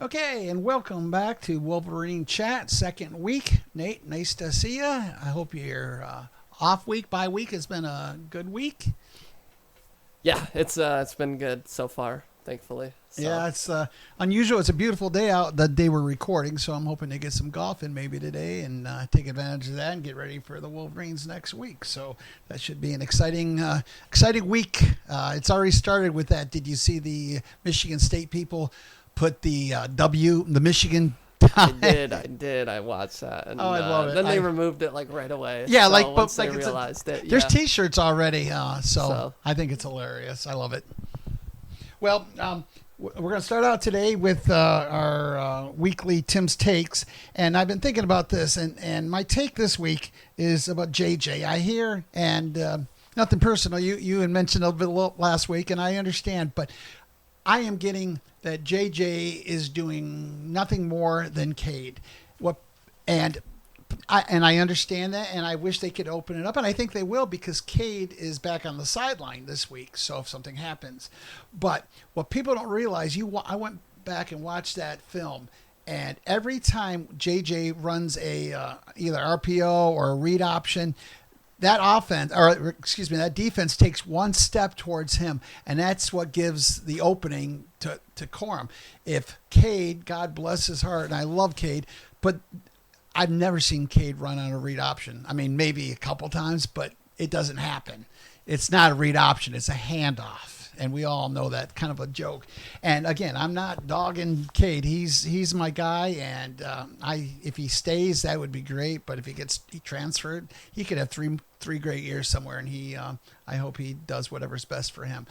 Okay, and welcome back to Wolverine Chat, second week. Nate, nice to see you. I hope your off week, bye week has been a good week. Yeah, it's been good so far, thankfully. So Yeah, it's unusual. It's a beautiful day out the day we're recording, so I'm hoping to get some golf in maybe today and take advantage of that and get ready for the Wolverines next week. So that should be an exciting week. It's already started with that. Did you see the Michigan State people put the Michigan? I watched that, and Oh, I love it. then they removed it like right away. Yeah, So like once but they like realized it, there's yeah. T-shirts already, so So I think it's hilarious. I love it. Well, we're going to start out today with our weekly Tim's takes, and I've been thinking about this, and my take this week is about JJ. I hear and nothing personal. You had mentioned a bit last week, and I understand, but I am getting that JJ is doing nothing more than Cade. What and I understand that, and I wish they could open it up, and I think they will because Cade is back on the sideline this week. So if something happens, but what people don't realize, I went back and watched that film, and every time JJ runs a either RPO or a read option, that offense, or excuse me, that defense takes one step towards him, and that's what gives the opening to Corum. If Cade, God bless his heart, and I love Cade, but I've never seen Cade run on a read option. I mean, maybe a couple times, but it doesn't happen. It's not a read option. It's a handoff. And we all know that, kind of a joke. And again, I'm not dogging Cade. He's my guy, and if he stays, that would be great. But if he transferred, he could have three great years somewhere, and I hope he does whatever's best for him.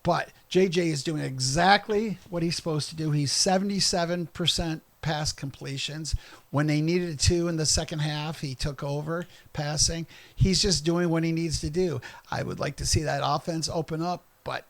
But JJ is doing exactly what he's supposed to do. He's 77% pass completions. When they needed to in the second half, he took over passing. He's just doing what he needs to do. I would like to see that offense open up, but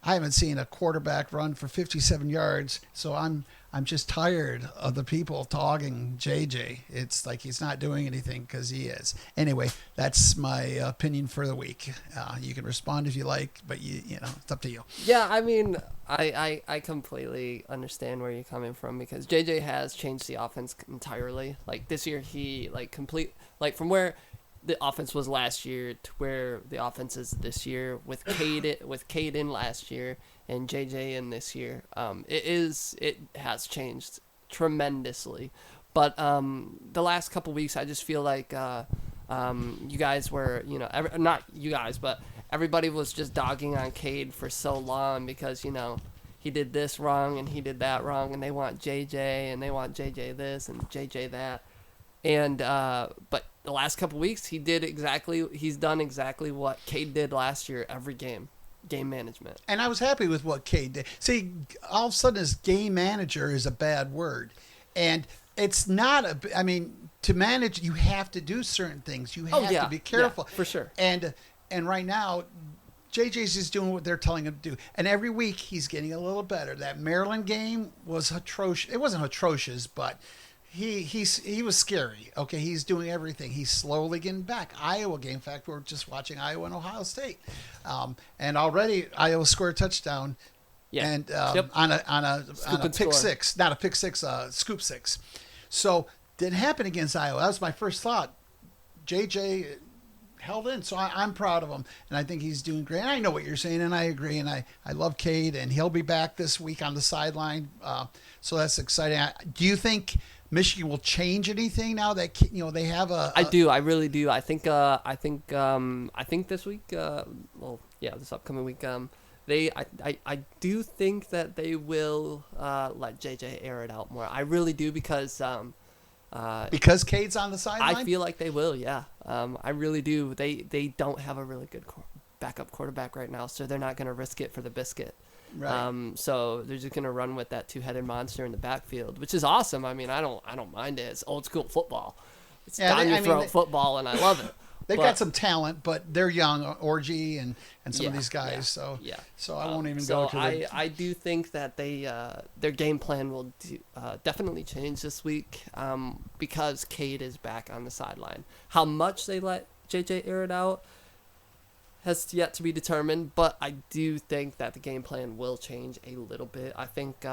I haven't seen a quarterback run for 57 yards, so I'm just tired of the people dogging JJ. It's like he's not doing anything because he is. Anyway, that's my opinion for the week. You can respond if you like, but you know it's up to you. yeah, I mean, I completely understand where you're coming from because JJ has changed the offense entirely. Like this year, he from where the offense was last year to where the offense is this year with Cade in last year and JJ in this year. It has changed tremendously, but the last couple weeks I just feel like you guys were not you guys but everybody was just dogging on Cade for so long because he did this wrong and he did that wrong and they want JJ and they want JJ this and JJ that. And but the last couple weeks, he's done exactly what Cade did last year every game management. And I was happy with what Cade did. See, all of a sudden, this game manager is a bad word, and it's not a. I mean, to manage, you have to do certain things. You have to be careful, for sure. And right now, JJ's just doing what they're telling him to do. And every week he's getting a little better. That Maryland game was atrocious. It wasn't atrocious, but he was scary. Okay, he's doing everything. He's slowly getting back. Iowa game. In fact, we're just watching Iowa and Ohio State, and already Iowa scored a touchdown. Yeah. And Yep. on a pick score. six, not a pick six, scoop six. So didn't happen against Iowa. That was my first thought. JJ held in, so I'm proud of him, and I think he's doing great. And I know what you're saying, and I agree, and I love Cade, and he'll be back this week on the sideline, so that's exciting. Do you think Michigan will change anything now that they have I do. I really do. I think this week. This upcoming week. I do think that they will let JJ air it out more. I really do because Cade's on the sideline. I feel like they will. Yeah. I really do. They don't have a really good backup quarterback right now, so they're not going to risk it for the biscuit. Right. So they're just gonna run with that two-headed monster in the backfield, which is awesome. I mean, I don't mind it. It's old school football. It's down your throat football, and I love it. They've got some talent, but they're young. Orgy and some of these guys. Yeah. So I won't even go to the... I do think that their game plan will definitely change this week because Cade is back on the sideline. How much they let JJ air it out has yet to be determined, but I do think that the game plan will change a little bit. I think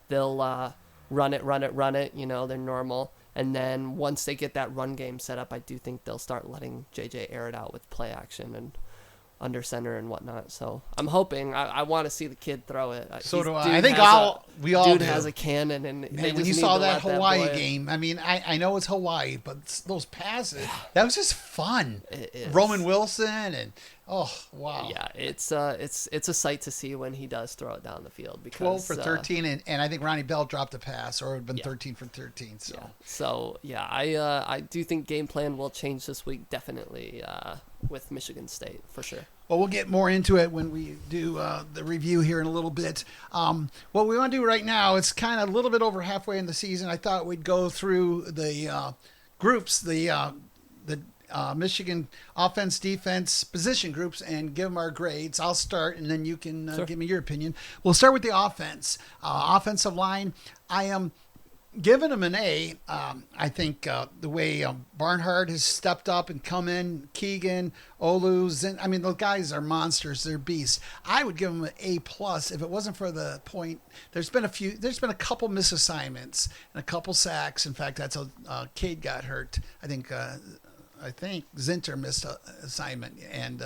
they'll run it, run it, run it. They're normal. And then once they get that run game set up, I do think they'll start letting JJ air it out with play action and under center and whatnot. So I'm hoping. I want to see the kid throw it. So do I. I think we all dude do. has a cannon, and man, when you saw that Hawaii game, I mean, I know it's Hawaii, but those passes, that was just fun. It is. Roman Wilson and oh wow. Yeah, it's a sight to see when he does throw it down the field. Because 12 for 13, and I think Ronnie Bell dropped a pass, or it would have been 13 for 13. So I do think game plan will change this week, definitely with Michigan State for sure. Well, we'll get more into it when we do the review here in a little bit. What we want to do right now, it's kind of a little bit over halfway in the season. I thought we'd go through the groups, the Michigan offense, defense, position groups, and give them our grades. I'll start, and then you can Sure. give me your opinion. We'll start with the offense. Offensive line, I am giving them an A. I think the way Barnhart has stepped up and come in, Keegan, Olu, I mean, those guys are monsters. They're beasts. I would give them an A plus if it wasn't for the point. There's been a couple misassignments and a couple sacks. In fact, that's how Cade got hurt. I think Zinter missed an assignment, and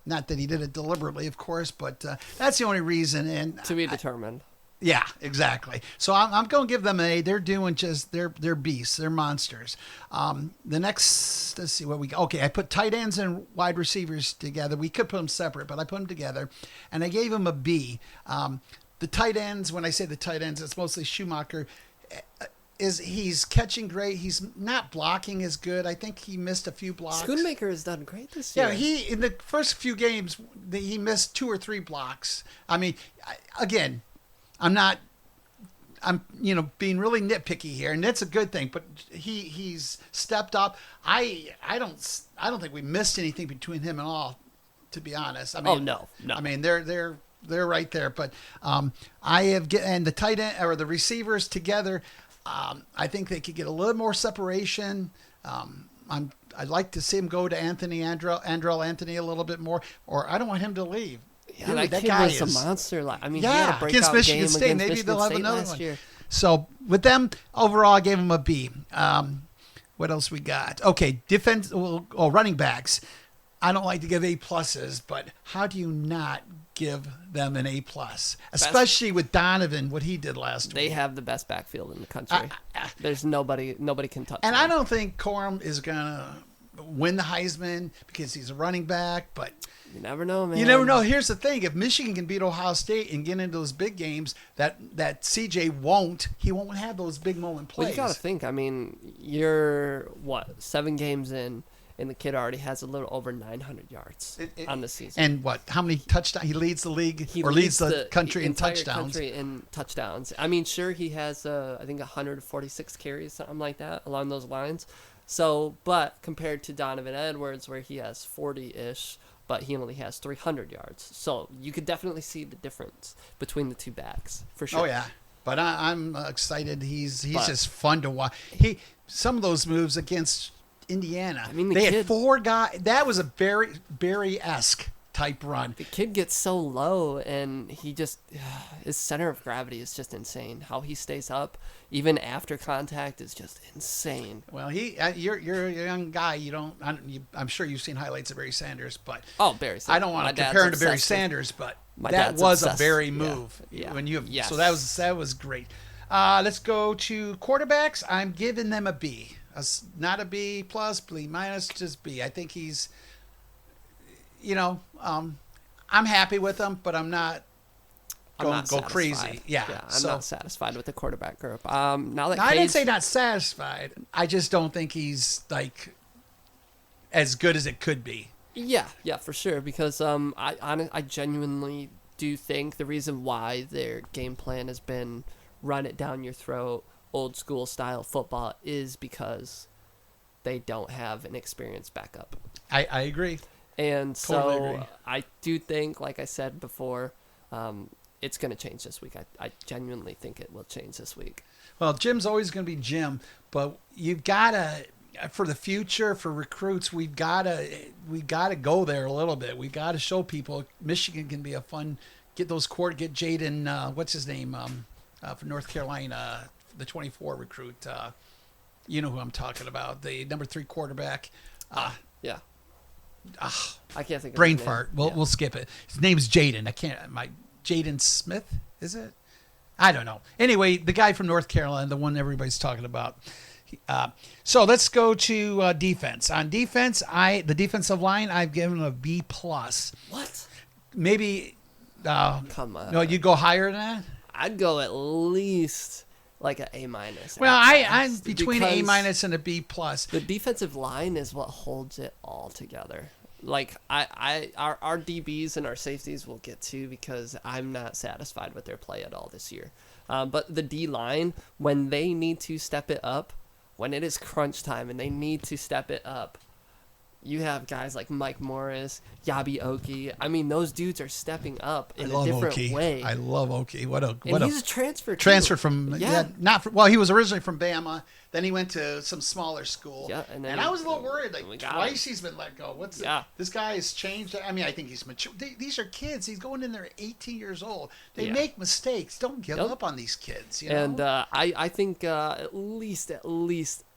not that he did it deliberately, of course, but that's the only reason. And To be determined. Yeah, exactly. So I'm going to give them an A. They're doing they're beasts. They're monsters. The next, let's see what I put tight ends and wide receivers together. We could put them separate, but I put them together, and I gave them a B. The tight ends, when I say the tight ends, it's mostly Schumacher. He's catching great. He's not blocking as good. I think he missed a few blocks. Schoonmaker has done great this year. Yeah, in the first few games, he missed 2 or 3 blocks. I mean, again, I'm being really nitpicky here, and that's a good thing. But he's stepped up. I don't think we missed anything between him and all, to be honest. I mean, no. I mean, they're right there. But and the tight end or the receivers together. I think they could get a little more separation. I'd like to see him go to Andrell Anthony a little bit more, or I don't want him to leave. Yeah, Dude, that that kid guy was is a monster. He had a breakout against Michigan game State. against Maybe Michigan they'll have State another last one. year. So with them, overall, I gave them a B. What else we got? Okay, defense. Running backs. I don't like to give A pluses, but how do you not give them an A plus, especially with Donovan, what he did last week? They have the best backfield in the country. There's nobody can touch. And them. I don't think Corum is gonna win the Heisman because he's a running back, but you never know, man. you never know. Here's the thing: if Michigan can beat Ohio State and get into those big games, that CJ won't. He won't have those big moment plays. Well, you got to think. I mean, you're 7 games in, and the kid already has a little over 900 yards on the season. And how many touchdowns? He leads the league or leads the country in touchdowns. Country in touchdowns. I mean, sure, he has I think 146 carries, something like that, along those lines. So, but compared to Donovan Edwards, where he has 40-ish, but he only has 300 yards. So you could definitely see the difference between the two backs, for sure. Oh, yeah. But I'm excited. He's just fun to watch. Some of those moves against Indiana. I mean, they had 4 guys. That was a Barry-esque type run. The kid gets so low, and he just his center of gravity is just insane. How he stays up even after contact is just insane. Well, you're a young guy. I'm sure you've seen highlights of Barry Sanders, but Barry Sanders. I don't want to compare him to Barry Sanders, but that was a Barry move. Yeah. Yes. So that was great. Let's go to quarterbacks. I'm giving them a B. Not a B plus, B minus, just B. I think he's, I'm happy with him, but I'm not go crazy. Yeah, I'm not satisfied with the quarterback group. I didn't say not satisfied. I just don't think he's as good as it could be. Yeah, for sure. Because I genuinely do think the reason why their game plan has been run it down your throat, old school style football, is because they don't have an experienced backup. I agree. And totally so agree. I do think, like I said before, it's going to change this week. I genuinely think it will change this week. Well, Jim's always going to be Jim, but you've got to, for the future, for recruits, we've got to go there a little bit. We've got to show people Michigan can be a fun, get Jaden, what's his name, from North Carolina, the 24 recruit. You know who I'm talking about, the number 3 quarterback. Yeah. I can't think of Brain his name. fart. Yeah. We'll skip it. His name's Jaden. Jaden Smith, is it? I don't know. Anyway, the guy from North Carolina, the one everybody's talking about. So let's go to defense. On defense, the defensive line, I've given a B plus. What? Maybe. Come on. No, you go higher than that. I'd go at least like an A minus. Well, I'm between A because minus and a B plus. the defensive line is what holds it all together. Like our DBs and our safeties we'll get to because I'm not satisfied with their play at all this year. But the D line, when they need to step it up, when it is crunch time and they need to step it up, you have guys like Mike Morris, Yabi Oki. I mean, those dudes are stepping up in a different way. I love Oki. He's a transfer too. Transferred from he was originally from Bama. Then he went to some smaller school. Yeah, and I was a little worried. Like twice him. he's been let go. Yeah. This guy has changed. I mean, I think he's mature. These are kids. He's going in there at 18 years old. They make mistakes. Don't give up on these kids. You know? And I think at least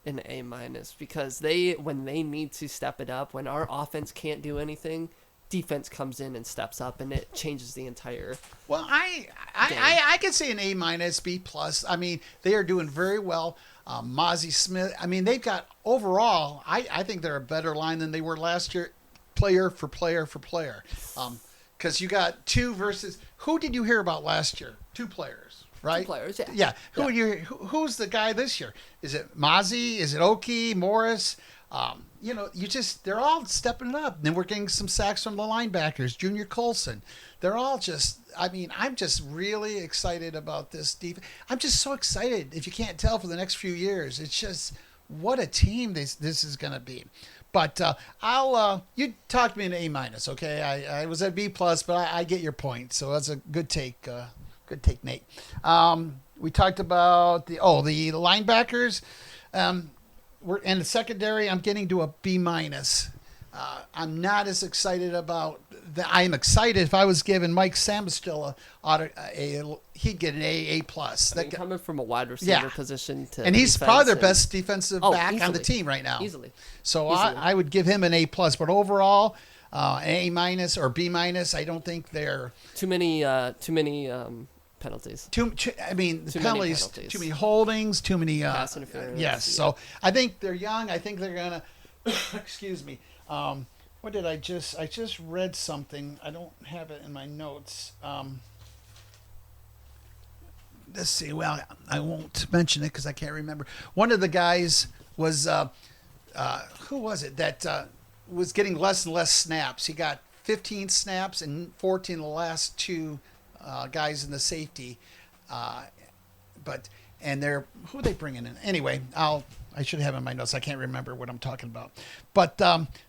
an A minus because when they need to step it up, when our offense can't do anything, defense comes in and steps up, and it changes the entire. Well, I could say an A minus, B plus. I mean, they are doing very well. Mozzie Smith. I mean, they've got overall. I think they're a better line than they were last year, player for player for player. Because you got 2 versus who did you hear about last year? 2 players. Right? 2 players, yeah. Yeah. Who's the guy this year? Is it Mozzie? Is it Oki? Morris? They're all stepping it up. Then we're getting some sacks from the linebackers. Junior Colson. They're all I'm just really excited about this defense. I'm just so excited, if you can't tell, for the next few years. It's just what a team this is going to be. But you talked me an A minus, okay? I was at B plus, but I get your point. So that's a good take. Good take, Nate. We talked about the linebackers. We're in the secondary. I'm getting to a B minus. I'm not as excited about that. I am excited if I was given Mike Samostil he'd get an A plus. Coming from a wide receiver position to and he's probably their best defensive back on the team right now. Easily. So I would give him an A plus, but overall, A minus or B minus. I don't think they're too many penalties. Penalties. Too many holdings. Too many pass interference. Yes. Yeah. So I think they're young. I think they're gonna. Excuse me. What did I just read something. I don't have it in my notes. Let's see. Well, I won't mention it because I can't remember. One of the guys was who was it that was getting less and less snaps? He got 15 snaps and 14 the last 2 guys in the safety. They're who are they bringing in? Anyway, I should have it in my notes. I can't remember what I'm talking about. But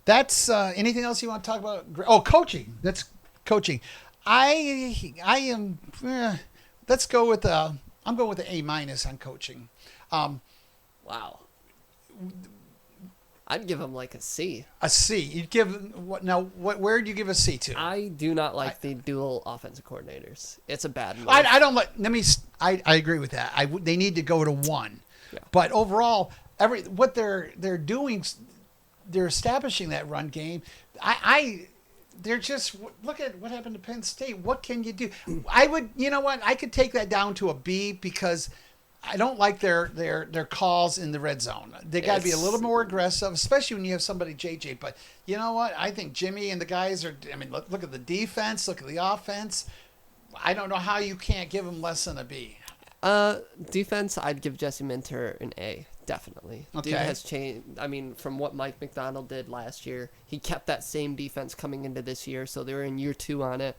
that's anything else you want to talk about? Oh, coaching. That's coaching. I am. Let's go with I'm going with the A minus on coaching. Wow. I'd give him like a C. A C. You'd give what now? Where do you give a C to? I do not like the dual offensive coordinators. It's a bad move. I don't like. I agree with that. They need to go to 1. Yeah. But overall, what they're doing, they're establishing that run game. They're just look at what happened to Penn State. What can you do? I could take that down to a B because I don't like their calls in the red zone. They got to be a little more aggressive, especially when you have somebody JJ. But you know what? I think Jimmy and the guys are. I mean, look at the defense. Look at the offense. I don't know how you can't give them less than a B. Defense, I'd give Jesse Minter an A, definitely. Okay. Dude has changed. I mean, from what Mike McDonald did last year, he kept that same defense coming into this year, so they're in year 2 on it.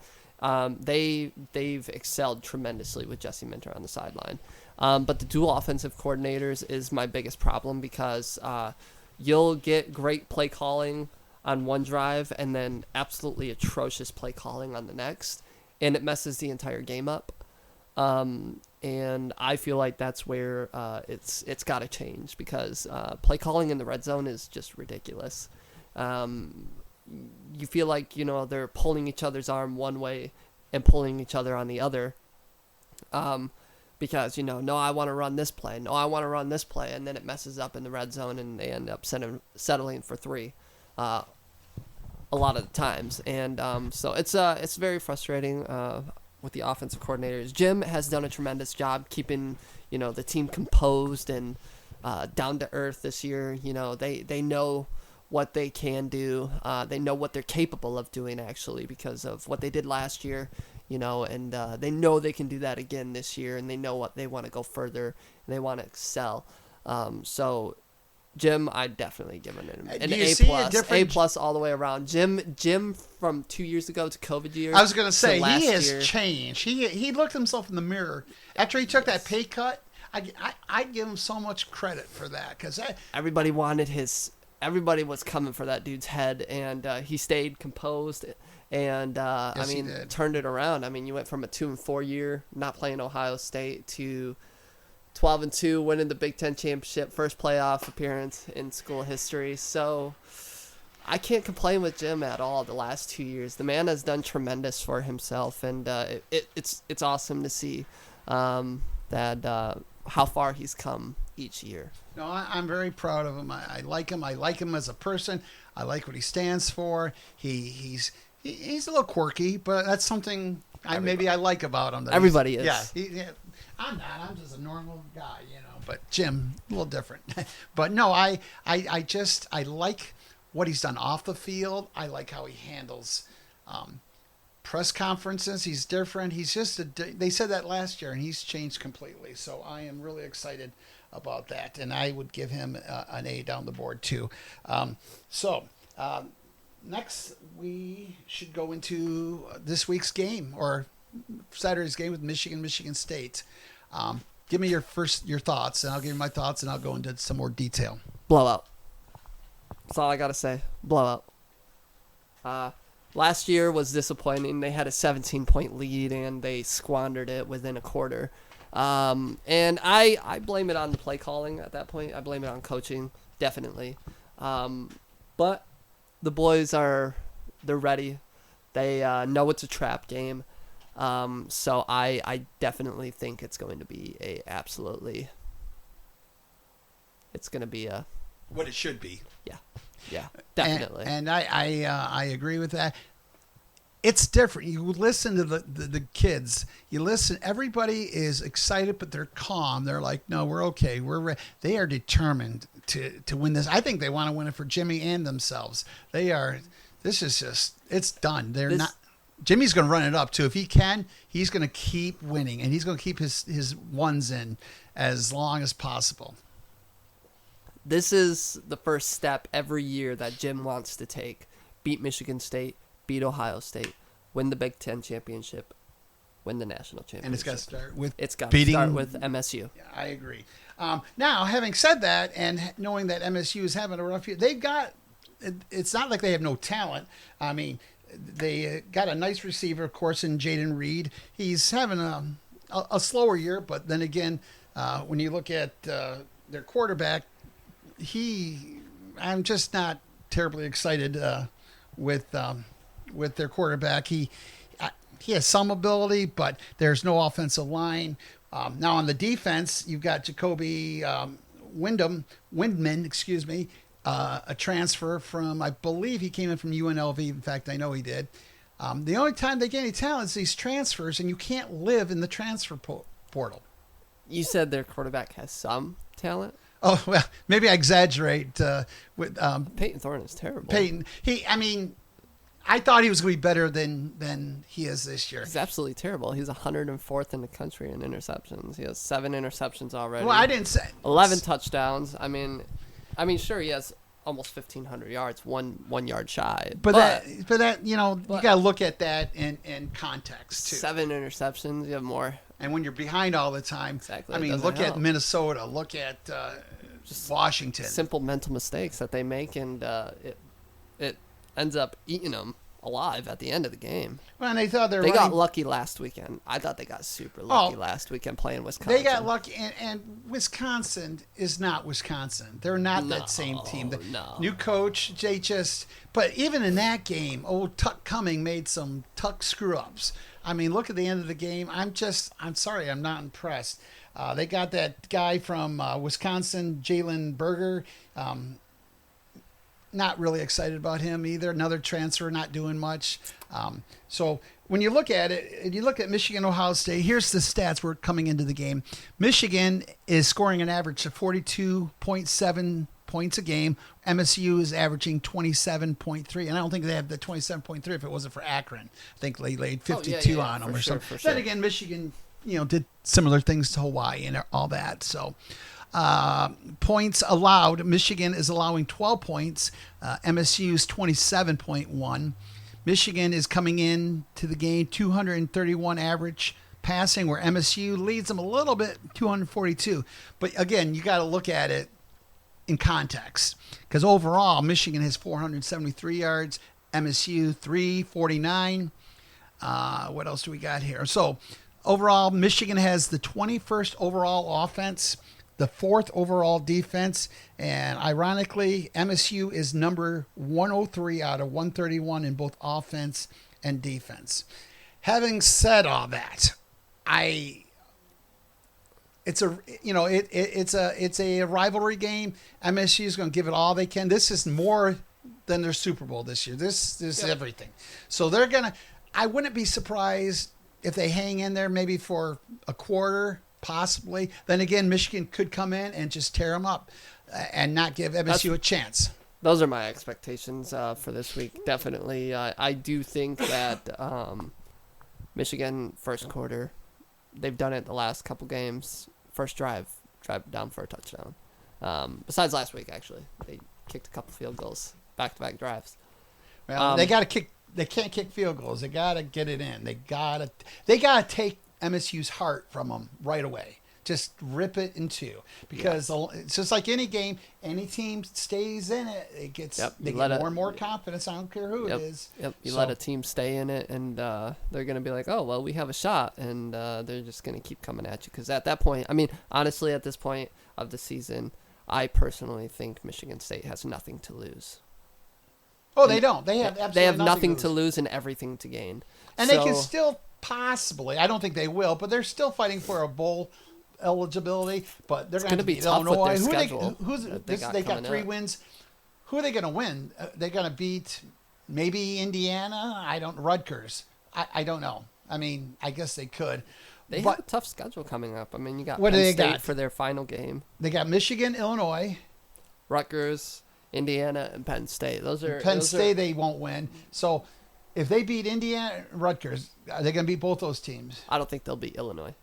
They've excelled tremendously with Jesse Minter on the sideline. But the dual offensive coordinators is my biggest problem because you'll get great play calling on one drive and then absolutely atrocious play calling on the next, and it messes the entire game up. And I feel like that's where it's got to change because play calling in the red zone is just ridiculous. You feel like they're pulling each other's arm one way and pulling each other on the other. because, no, I want to run this play. No, I want to run this play. And then it messes up in the red zone and they end up settling for 3 a lot of the times. And so it's very frustrating with the offensive coordinators. Jim has done a tremendous job keeping, the team composed and down to earth this year. They know what they can do. They know what they're capable of doing, actually, because of what they did last year. And they know they can do that again this year, and they know what they want to go further, and they want to excel. So, Jim, I'd definitely give him an A plus all the way around. Jim from 2 years ago to COVID year. I was going to say he has year. changed. He looked himself in the mirror after he took that pay cut. I'd give him so much credit for that because everybody wanted his. Everybody was coming for that dude's head, and he stayed composed. And yes, turned it around. You went from a 2-4 year not playing Ohio State to 12-2, winning the Big Ten championship, first playoff appearance in school history. So I can't complain with Jim at all. The last 2 years, the man has done tremendous for himself, and it's awesome to see that how far he's come each year. No, I'm very proud of him. I like him. I like him as a person. I like what he stands for. He's a little quirky, but that's something I like about him. Everybody is. Yeah, I'm not. I'm just a normal guy, But Jim, a little different. But no, I like what he's done off the field. I like how he handles press conferences. He's different. He's just they said that last year, and he's changed completely. So I am really excited about that, and I would give him an A down the board too. Next, we should go into this week's game or Saturday's game with Michigan State. Give me your thoughts, and I'll give you my thoughts, and I'll go into some more detail. Blowout. That's all I got to say. Blowout. Last year was disappointing. They had a 17-point lead, and they squandered it within a quarter. And I blame it on the play calling at that point. I blame it on coaching, definitely. But the boys they're ready. They know it's a trap game. So I definitely think it's going to be it's going to be what it should be. Yeah, definitely. And I agree with that. It's different. You listen to the kids. You listen. Everybody is excited, but they're calm. They're like, no, we're okay. They are determined to win this. I think they want to win it for Jimmy and themselves. They are. This is just. It's done. Not. Jimmy's going to run it up too. If he can, he's going to keep winning, and he's going to keep his ones in as long as possible. This is the first step every year that Jim wants to take. Beat Michigan State. Beat Ohio State, win the Big Ten championship, win the national championship. And it's got to start with start with MSU. Yeah, I agree. Now, having said that, and knowing that MSU is having a rough year, they've got. It's not like they have no talent. I mean, they got a nice receiver, of course, in Jaden Reed. He's having a slower year, but then again, when you look at their quarterback, I'm just not terribly excited with their quarterback. He has some ability, but there's no offensive line. Now on the defense, you've got Jacoby Windman, a transfer from, I believe he came in from UNLV. In fact, I know he did. The only time they get any talent is these transfers, and you can't live in the transfer portal. You said their quarterback has some talent? Oh, well, maybe I exaggerate. With Peyton Thorne is terrible. I thought he was going to be better than he is this year. He's absolutely terrible. He's 104th in the country in interceptions. He has 7 interceptions already. Well, I didn't say 11 touchdowns. I mean, sure, he has almost 1,500 yards, one yard shy. But that you got to look at that in context too. 7 interceptions. You have more. And when you're behind all the time, exactly. I mean, look at Minnesota. Look at just Washington. Simple mental mistakes that they make, and it ends up eating them alive at the end of the game. Well, and they thought they got lucky last weekend. I thought they got super lucky last weekend playing Wisconsin. They got lucky, and Wisconsin is not Wisconsin. They're not that same team. No. New coach, but even in that game, old Tuck Cumming made some Tuck screw-ups. I mean, look at the end of the game. I'm sorry, I'm not impressed. They got that guy from Wisconsin, Jalen Berger. Not really excited about him either. Another transfer, not doing much. So when you look at it, and you look at Michigan, Ohio State, here's the stats we're coming into the game. Michigan is scoring an average of 42.7 points a game. MSU is averaging 27.3, and I don't think they have the 27.3 if it wasn't for Akron. I think they laid 52 on them or something. Then again, Michigan, did similar things to Hawaii and all that. So points allowed, Michigan is allowing 12 points. MSU's 27.1. Michigan is coming in to the game 231 average passing, where MSU leads them a little bit, 242. But again, you got to look at it in context, because overall Michigan has 473 yards, MSU 349. What else do we got here? So overall, Michigan has the 21st overall offense, the 4th overall defense, and ironically, MSU is number 103 out of 131 in both offense and defense. Having said all that, it's a rivalry game. MSU is going to give it all they can. This is more than their Super Bowl this year. This is everything. So they're going to. I wouldn't be surprised if they hang in there maybe for a quarter, possibly. Then again, Michigan could come in and just tear them up and not give MSU a chance. Those are my expectations for this week. Definitely, I do think that Michigan first quarter, they've done it the last couple games. First drive down for a touchdown. Besides last week, actually, they kicked a couple field goals, back-to-back drives. Well, they got to kick. They can't kick field goals. They got to get it in. They got to take MSU's heart from them right away. Just rip it in two, because it's just like any game. Any team stays in it, they get more and more confidence. I don't care who it is. You let a team stay in it, and they're going to be like, oh, well, we have a shot, and they're just going to keep coming at you. Because at that point, I mean, honestly, at this point of the season, I personally think Michigan State has nothing to lose. Oh, they don't. They have absolutely nothing to lose and everything to gain. And they can still possibly, I don't think they will, but they're still fighting for a bowl eligibility, but they're going to beat Illinois. They got 3 wins. Who are they going to win? They're going to beat maybe Indiana. Rutgers. I don't know. I mean, I guess they could. They have a tough schedule coming up. I mean, you got Penn State for their final game. They got Michigan, Illinois, Rutgers, Indiana, and Penn State. Penn State they won't win. So if they beat Indiana and Rutgers, are they going to beat both those teams? I don't think they'll beat Illinois.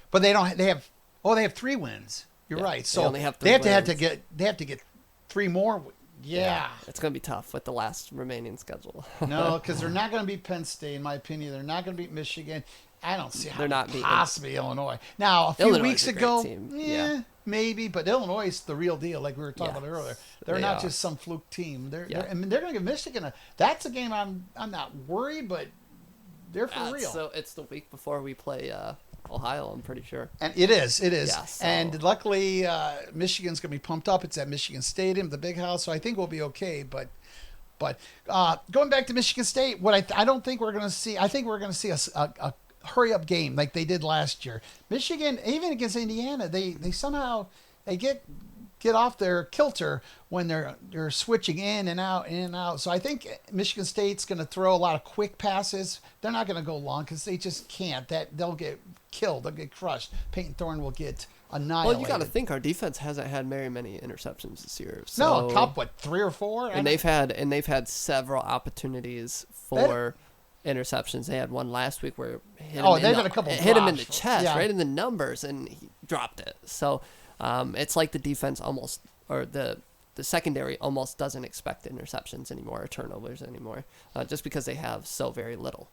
But they don't. They have 3 wins. You're right. So they have to get 3 more. Yeah. It's going to be tough with the last remaining schedule. No, because they're not going to beat Penn State, in my opinion. They're not going to beat Michigan. I don't see how they're not possibly Illinois. Now, a few Illinois weeks ago, yeah, maybe, but Illinois is the real deal, like we were talking about earlier. They're not just some fluke team. They're going to give Michigan that's a game I'm not worried, but they're for real. So it's the week before we play Ohio, I'm pretty sure. And it is. Yeah, so. And luckily, Michigan's going to be pumped up. It's at Michigan Stadium, the big house, so I think we'll be okay. But going back to Michigan State, what I don't think we're going to see, I think we're going to see a hurry-up game like they did last year. Michigan, even against Indiana, they somehow they get off their kilter when they're switching in and out. So I think Michigan State's going to throw a lot of quick passes. They're not going to go long because they just can't. They'll get killed. They'll get crushed. Peyton Thorne will get annihilated. Well, you got to think our defense hasn't had very many interceptions this year. So, no, a couple, 3 or 4? And they've had several opportunities for interceptions. They had one last week where it hit him in the chest, right in the numbers, and he dropped it. So it's like the defense almost, or the secondary almost doesn't expect interceptions anymore or turnovers anymore, just because they have so very little.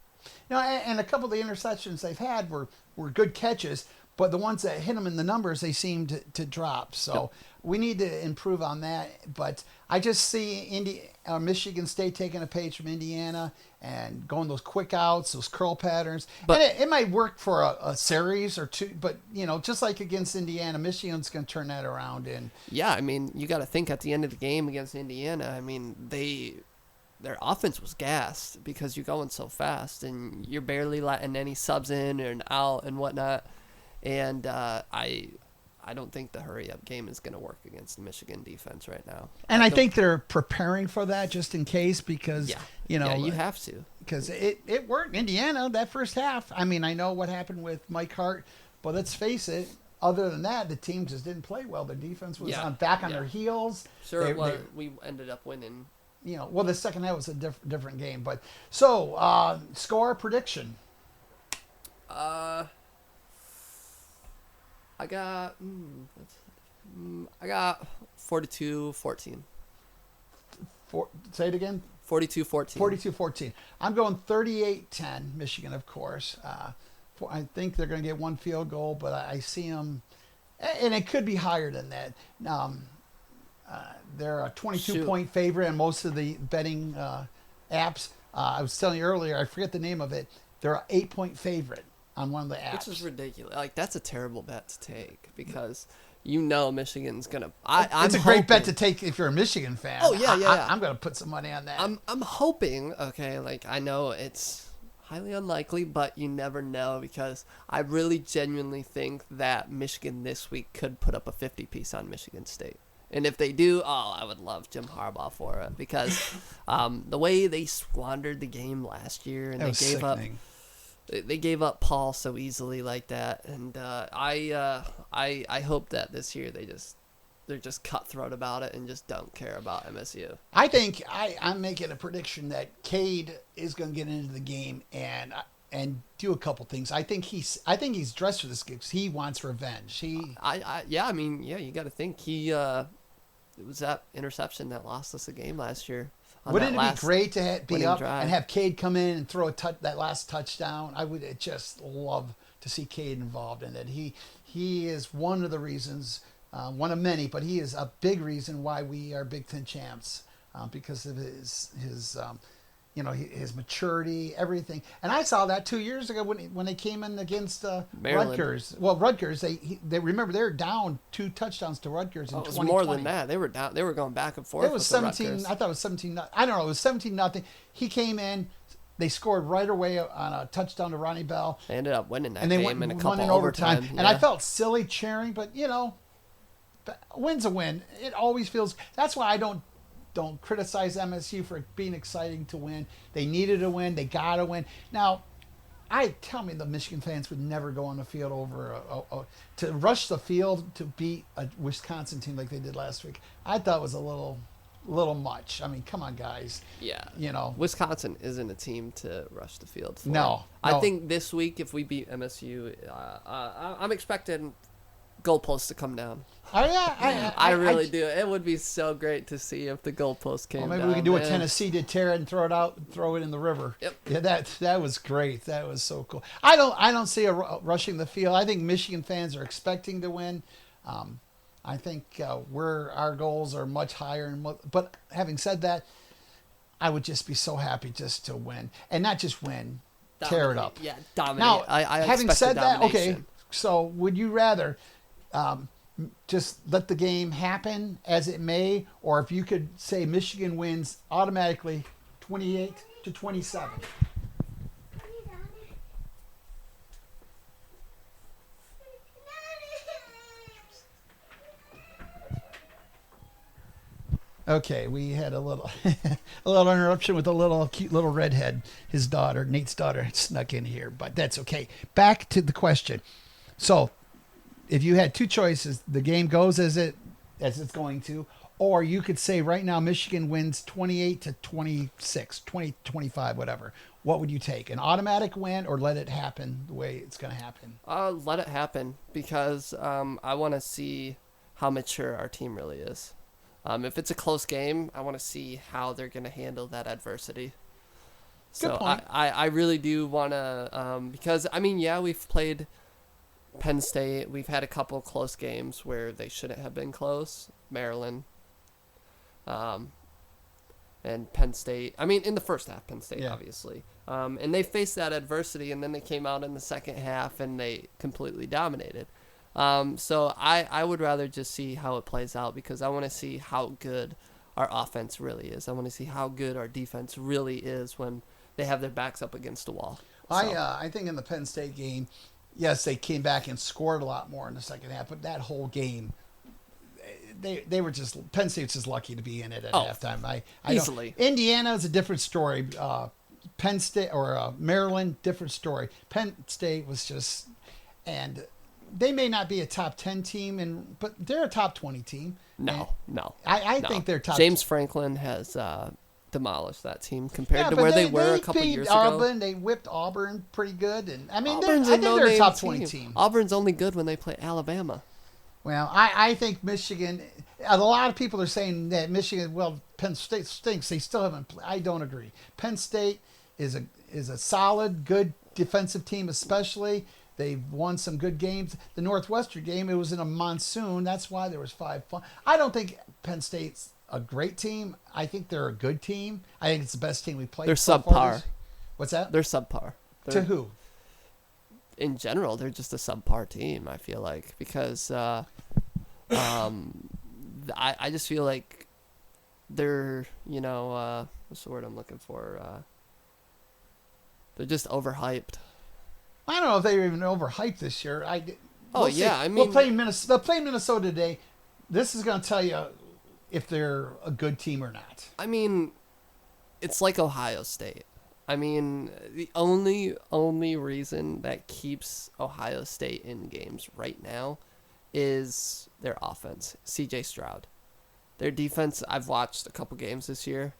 And a couple of the interceptions they've had were good catches, but the ones that hit them in the numbers, they seemed to drop. So we need to improve on that. But I just see Michigan State taking a page from Indiana and going those quick outs, those curl patterns. But and it might work for a series or 2, but just like against Indiana, Michigan's going to turn that around. Yeah, I mean, you got to think at the end of the game against Indiana. I mean, their offense was gassed because you're going so fast and you're barely letting any subs in and out and whatnot. and I don't think the hurry-up game is going to work against the Michigan defense right now. And I think they're preparing for that just in case because, you have to. Because it worked. Indiana, that first half. I mean, I know what happened with Mike Hart, but let's face it, other than that, the team just didn't play well. Their defense was back on their heels. Sure, we ended up winning. Well, the second half was a different game. But so, score prediction. I got 42-14. Say it again. 42-14. 42-14. I'm going 38-10, Michigan, of course. I think they're going to get one field goal, but I see them, and it could be higher than that. They're a 22-point favorite in most of the betting apps. I was telling you earlier, I forget the name of it. They're an 8-point favorite on one of the apps. Which is ridiculous. Like, that's a terrible bet to take because Michigan's going to... It's a great bet to take if you're a Michigan fan. Oh, yeah. I'm going to put some money on that. I'm hoping, okay, like, I know it's highly unlikely, but you never know because I really genuinely think that Michigan this week could put up a 50-piece on Michigan State. And if they do, I would love Jim Harbaugh for it because the way they squandered the game last year and they gave up Paul so easily like that, and I hope that this year they're just cutthroat about it and just don't care about MSU. I think I'm making a prediction that Cade is going to get into the game and do a couple things. I think he's dressed for this game because he wants revenge. You got to think it was that interception that lost us a game last year. Wouldn't it be great to be up drive and have Cade come in and throw that last touchdown? I would just love to see Cade involved in it. He is one of the reasons, one of many, but he is a big reason why we are Big Ten champs because of his maturity, everything. And I saw that 2 years ago when they came in against Rutgers. Well, Rutgers, they remember they were down 2 touchdowns to Rutgers in 2020. It was more than that. They were down. They were going back and forth. It was 17. I thought it was 17. I don't know. It was 17-0. He came in. They scored right away on a touchdown to Ronnie Bell. They ended up winning that and they game in a couple in overtime. And I felt silly cheering, but a win's a win. It always feels. That's why I don't criticize MSU for being exciting to win. They needed a win. They got to win. Now, tell me the Michigan fans would never go on the field over to rush the field to beat a Wisconsin team like they did last week. I thought it was a little much. I mean, come on, guys. Yeah. Wisconsin isn't a team to rush the field for. No. I think this week, if we beat MSU, I'm expecting goalposts to come down. Oh, yeah. I really do. It would be so great to see if the goalpost came down. Maybe we can do what Tennessee did, tear it and throw it in the river. Yep. Yeah, that was great. That was so cool. I don't see a rushing the field. I think Michigan fans are expecting to win. I think our goals are much higher. But having said that, I would just be so happy just to win. And not just win, tear it up. Yeah, dominate. Now, I having said that, domination. okay, so would you rather just let the game happen as it may, or if you could say Michigan wins automatically 28-27? Okay, we had a little interruption with a cute little redhead. His daughter, Nate's daughter, snuck in here, but that's okay. Back to the question. So, if you had 2 choices, the game goes as it's going to, or you could say right now Michigan wins 28-26, 20-25, whatever. What would you take? An automatic win or let it happen the way it's going to happen? Let it happen because I want to see how mature our team really is. If it's a close game, I want to see how they're going to handle that adversity. Good point. I really do want to because, we've played Penn State. We've had a couple close games where they shouldn't have been close. Maryland. And Penn State. In the first half, Penn State, obviously. And they faced that adversity, and then they came out in the second half, and they completely dominated. So I would rather just see how it plays out because I want to see how good our offense really is. I want to see how good our defense really is when they have their backs up against the wall. So. I think in the Penn State game, yes, they came back and scored a lot more in the second half, but that whole game, they were just Penn State's just lucky to be in it at halftime. I easily. Indiana is a different story. Penn State or Maryland, different story. Penn State was just, and they may not be a top 10 team, but they're a top 20 team. No. I think they're top. James Franklin has demolished that team compared to where they were a couple years ago. They whipped Auburn pretty good, and I mean, I Auburn's think they're a top 20 team. Auburn's only good when they play Alabama. Well, I think Michigan. A lot of people are saying that Michigan. Well, Penn State stinks. They still haven't. I don't agree. Penn State is a solid, good defensive team, especially. They've won some good games. The Northwestern game, it was in a monsoon. That's why there was 5 fun. I don't think Penn State's a great team. I think they're a good team. I think it's the best team we played. They're subpar. What's that? They're subpar. To who? In general, they're just a subpar team, I feel like, because I just feel like they're, what's the word I'm looking for? They're just overhyped. I don't know if they were even overhyped this year. We'll see. I mean, they'll play Minnesota today. This is going to tell you if they're a good team or not. I mean, it's like Ohio State. I mean, the only reason that keeps Ohio State in games right now is their offense. C.J. Stroud. Their defense, I've watched a couple games this year.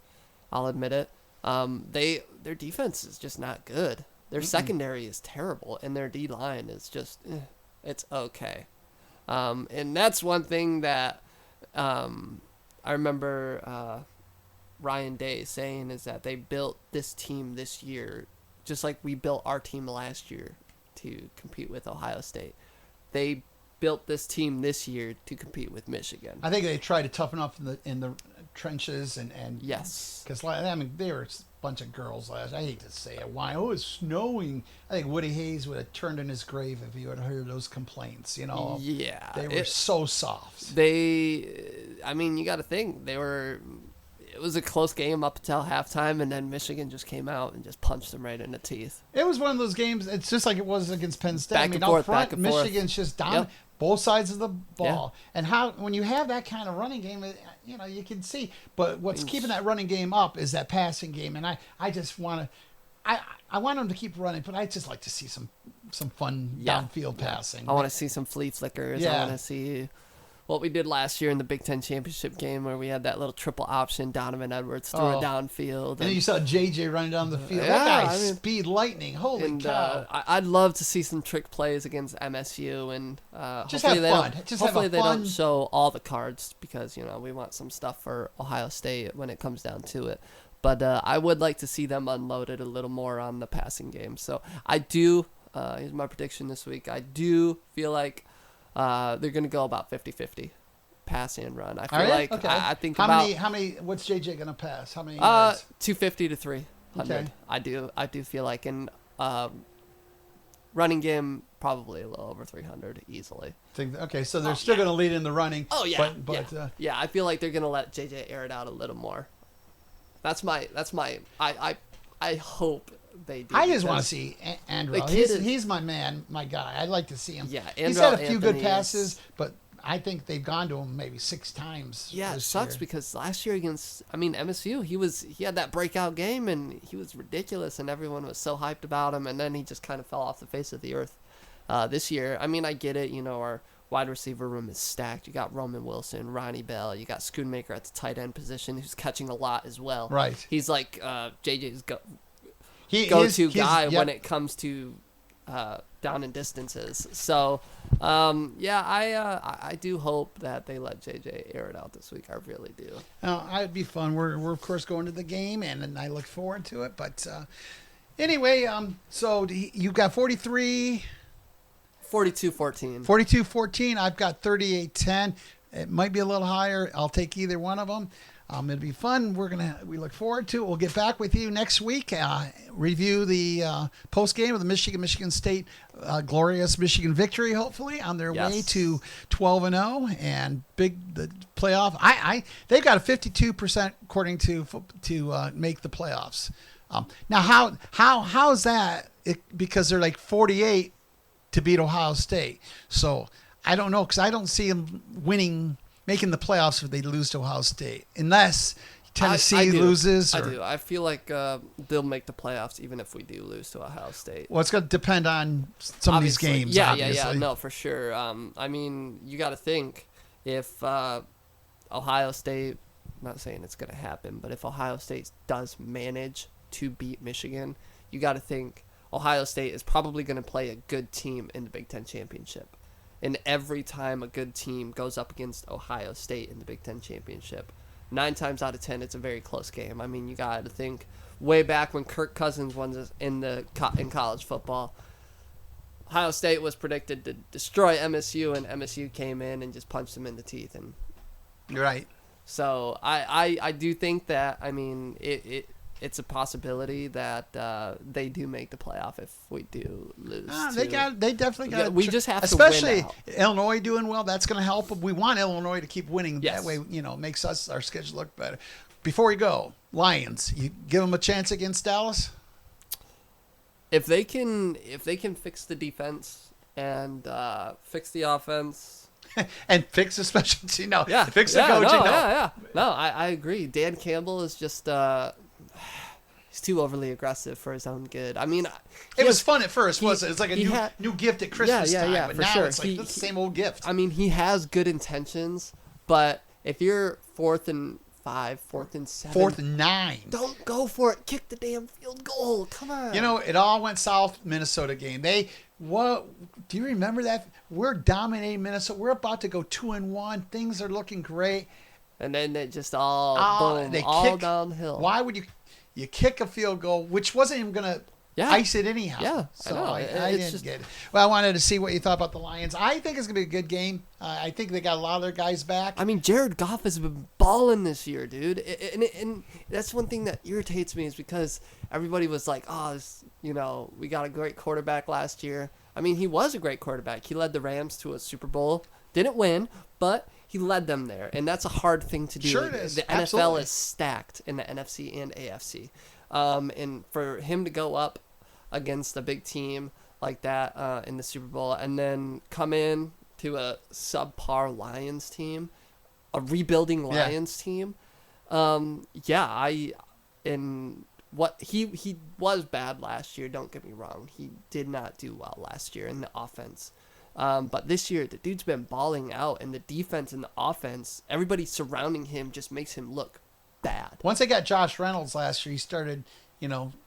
I'll admit it. Their defense is just not good. Their secondary is terrible, and their D-line is just, it's okay. And that's one thing that I remember Ryan Day saying is that they built this team this year, just like we built our team last year to compete with Ohio State. They built this team this year to compete with Michigan. I think they tried to toughen up in the trenches and yes, because I mean they were a bunch of girls last. I hate to say it. Why? Oh, it's snowing. I think Woody Hayes would have turned in his grave if he would have heard those complaints. Yeah, they were so soft. I mean, you got to think it was a close game up until halftime, and then Michigan just came out and just punched them right in the teeth. It was one of those games. It's just like it was against Penn State. Back and forth, up front, Michigan's just dominant. Yep. Both sides of the ball. Yeah. And when you have that kind of running game, you can see. But what's keeping that running game up is that passing game. And I just want to, I want them to keep running, but I just like to see some fun downfield passing. I want to see some flea flickers. Yeah. I want to see what we did last year in the Big Ten championship game where we had that little triple option. Donovan Edwards threw it downfield. And then you saw JJ running down the field. Yeah, that guy, speed lightning. Holy cow. I'd love to see some trick plays against MSU. And just hopefully have fun. Hopefully they don't show all the cards because, we want some stuff for Ohio State when it comes down to it. But I would like to see them unloaded a little more on the passing game. So I do, here's my prediction this week, I do feel like they're going to go about 50-50, pass and run. I feel like okay. I think how many? What's JJ going to pass? How many? 250 to 300. Okay. I do feel like, and running game probably a little over 300 easily. Okay, so they're still going to lead in the running. Oh yeah, but I feel like they're going to let JJ air it out a little more. That's my. I hope they do. I just want to see Andrew. He's my man, my guy. I'd like to see him. Yeah, he's had a few good passes, but I think they've gone to him maybe 6 times. Yeah, it sucks because last year against, MSU, he had that breakout game and he was ridiculous and everyone was so hyped about him, and then he just kind of fell off the face of the earth. This year, I get it. Our wide receiver room is stacked. You got Roman Wilson, Ronnie Bell. You got Schoonmaker at the tight end position, who's catching a lot as well. Right. He's like JJ's go-to guy when it comes to down and distances. So, I do hope that they let JJ air it out this week. I really do. It'd be fun. We're of course going to the game, and I look forward to it. But anyway, so you got 43. 42-14. 42-14. I've got 38-10. It might be a little higher. I'll take either one of them. It'll be fun. We look forward to it. We'll get back with you next week. Review the post game of the Michigan State glorious Michigan victory, hopefully on their way to 12-0 and the playoff. They've got a 52% according to make the playoffs. Now how is that? Because they're like 48. to beat Ohio State. So I don't know, because I don't see them making the playoffs if they lose to Ohio State, unless Tennessee I do. loses. I do. I feel like they'll make the playoffs even if we do lose to Ohio State. Well, it's going to depend on some of these games. Yeah, obviously. No, for sure. I mean, you got to think if Ohio State, I'm not saying it's going to happen, but if Ohio State does manage to beat Michigan, you got to think Ohio State is probably going to play a good team in the Big Ten Championship. And every time a good team goes up against Ohio State in the Big Ten Championship, 9 times out of 10, it's a very close game. I mean, you got to think way back when Kirk Cousins won in college football, Ohio State was predicted to destroy MSU, and MSU came in and just punched them in the teeth. And you're right. So I do think that, I mean, it's a possibility that they do make the playoff if we do lose. They definitely got. We just have especially to win out. Illinois doing well. That's going to help. We want Illinois to keep winning. Yes. That way, makes our schedule look better. Before we go, Lions, you give them a chance against Dallas. If they can fix the defense and fix the offense. And fix the special team. No, yeah, fix the coaching. No, I agree. Dan Campbell is just he's too overly aggressive for his own good. I mean, it was fun at first, wasn't it? It's like a new gift at Christmas time. Yeah, but for now sure. it's like the same old gift. I mean, he has good intentions, but if you're 4th and 5, 4th and 7, 4th and 9, don't go for it. Kick the damn field goal. Come on. It all went south. Minnesota game. Do you remember that? We're dominating Minnesota. We're about to go 2-1. Things are looking great. And then it just all downhill. Why would you kick a field goal, which wasn't even going to ice it anyhow? Yeah, so I know. I didn't get it. Well, I wanted to see what you thought about the Lions. I think it's going to be a good game. I think they got a lot of their guys back. I mean, Jared Goff has been balling this year, dude. And that's one thing that irritates me is because everybody was like, we got a great quarterback last year. I mean, he was a great quarterback. He led the Rams to a Super Bowl. Didn't win, but he led them there. And that's a hard thing to do. Sure it is. The Absolutely. NFL is stacked in the NFC and AFC. And for him to go up against a big team like that in the Super Bowl and then come in to a subpar Lions team, a rebuilding Lions team, he was bad last year, don't get me wrong. He did not do well last year in the offense. But this year, the dude's been balling out, and the defense and the offense, everybody surrounding him just makes him look bad. Once they got Josh Reynolds last year, he started,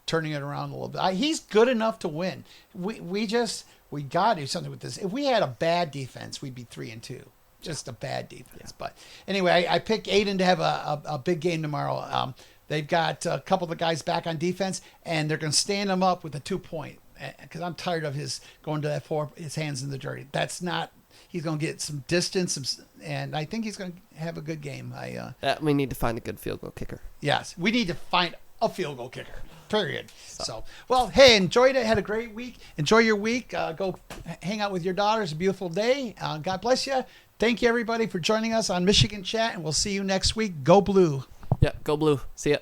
turning it around a little bit. He's good enough to win. We got to do something with this. If we had a bad defense, we'd be 3-2. Just a bad defense. Yeah. But anyway, I picked Aiden to have a big game tomorrow. They've got a couple of the guys back on defense, and they're going to stand him up with a 2-point. Because I'm tired of his going to that his hands in the dirty. That's not. He's going to get some distance, and I think he's going to have a good game. We need to find a good field goal kicker. Yes, we need to find a field goal kicker. Period. So, well, hey, enjoyed it. Had a great week. Enjoy your week. Go hang out with your daughters. A beautiful day. God bless you. Thank you, everybody, for joining us on Michigan Chat, and we'll see you next week. Go Blue. Yeah, go Blue. See ya.